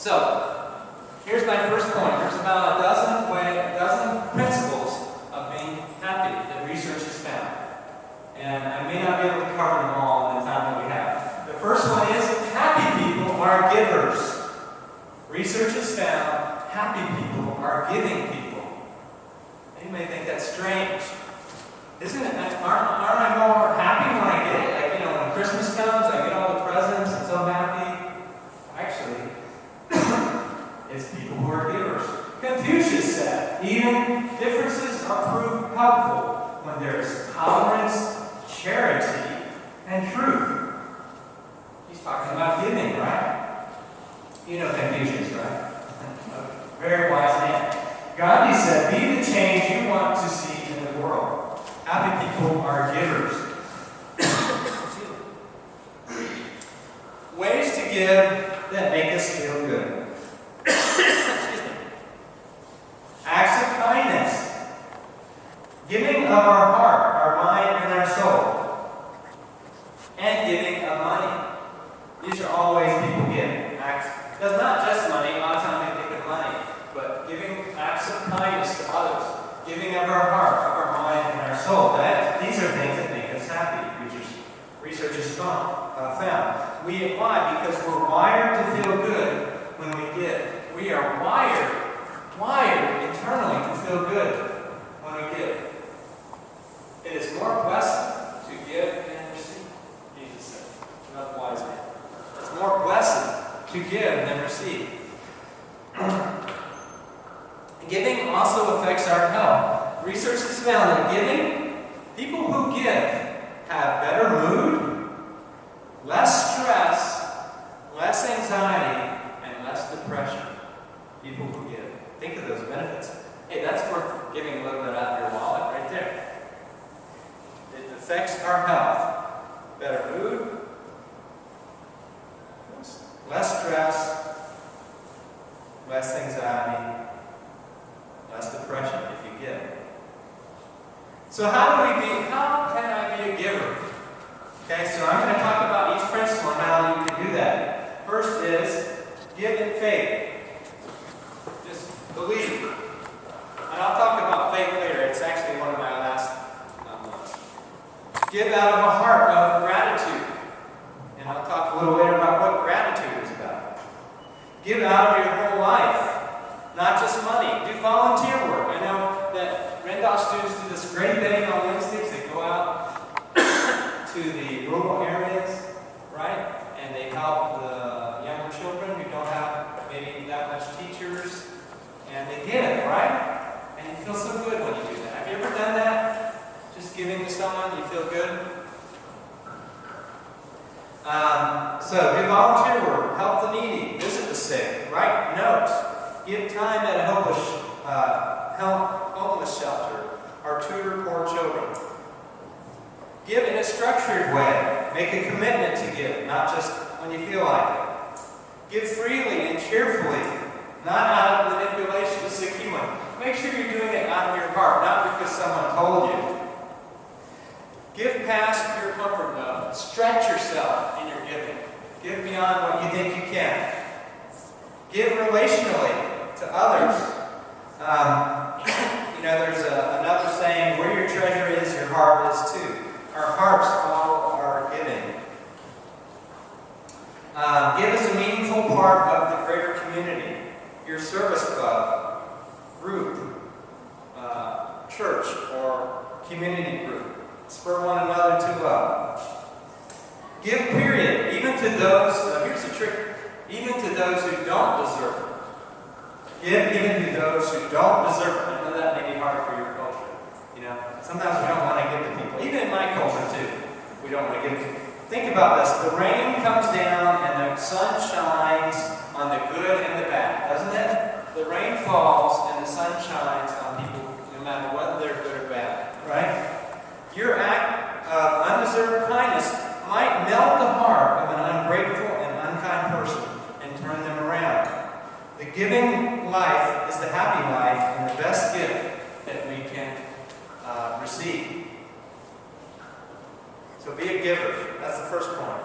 So, here's my first point. There's about a dozen principles of being happy that research has found. And I may not be able to cover them all in the time that we have. The first one is happy people are givers. Research has found happy people are giving people. And you may think that's strange. Isn't it? Aren't I more happy when I get it? Like, you know, when Christmas comes, I get all the presents, I'm so happy. Actually, it's people who are givers. Confucius said, even differences are proved helpful when there is tolerance, charity, and truth. He's talking about giving, right? You know Confucius, right? A very wise man. Gandhi said, be the change you want to see in the world. Happy people are givers. Ways to give that make us feel good. Acts of kindness. Giving of our heart, our mind, and our soul. And giving of money. These are all ways people give. Acts. Does not just money. A lot of times they think of money. But giving acts of kindness to others. Giving of our heart, of our mind, and our soul. These are things that make us happy. Research has found. Why? Because we're wired to feel good when we give. We are wired internally to feel good when we give. It is more blessed to give than receive, Jesus said. Another wise man. It's more blessed to give than receive. Giving also affects our health. Research has found that people who give have better mood, less stress, less anxiety, and less depression. People who give. Think of those benefits. Hey, that's worth giving a little bit out of your wallet right there. It affects our health. Better mood, less stress, less anxiety, less depression if you give. So how can I be a giver? Okay, so I'm going to talk about each principle and how you can do that. First is give in faith. Just believe. And I'll talk about faith later. It's actually one of my last months. Give out of a heart of gratitude. And I'll talk a little later about what gratitude is about. Give out of your whole life. Not just money. Do volunteer work. I know that Rendell students do this great thing on Wednesdays. They go out to the rural areas, right? And they help the younger children who don't have maybe that much teachers. And they give, right? And you feel so good when you do that. Have you ever done that? Just giving to someone, you feel good? So do volunteer work. Help the needy. Visit the sick. Write notes. Give time at a homeless shelter or tutor poor children. Give in a structured way. Make a commitment to give, not just when you feel like it. Give freely and cheerfully, not out of manipulation. This is a key one. Make sure you're doing it out of your heart, not because someone told you. Give past your comfort zone. Stretch yourself in your giving. Give beyond what you think you can. Give relationally to others. There's another saying, where your treasure is, your heart is too. Our hearts follow our giving. Give as a meaningful part of the greater community. Your service club, group, church, or community group. Spur one another to love. Give period, even to those, here's the trick, even to those who don't deserve it. Give even to those who don't deserve it. I know that may be hard for your culture. Sometimes we don't want to give to people. Even in my culture too, we don't want to give to people. Think about this. The rain comes down and the sun shines on the good and the bad, doesn't it? The rain falls and the sun shines on people no matter whether they're good or bad, right? Your act of undeserved kindness might melt the heart of an ungrateful and unkind person and turn them around. The giving life is the happy life and the best gift that we can receive. So be a giver. That's the first point.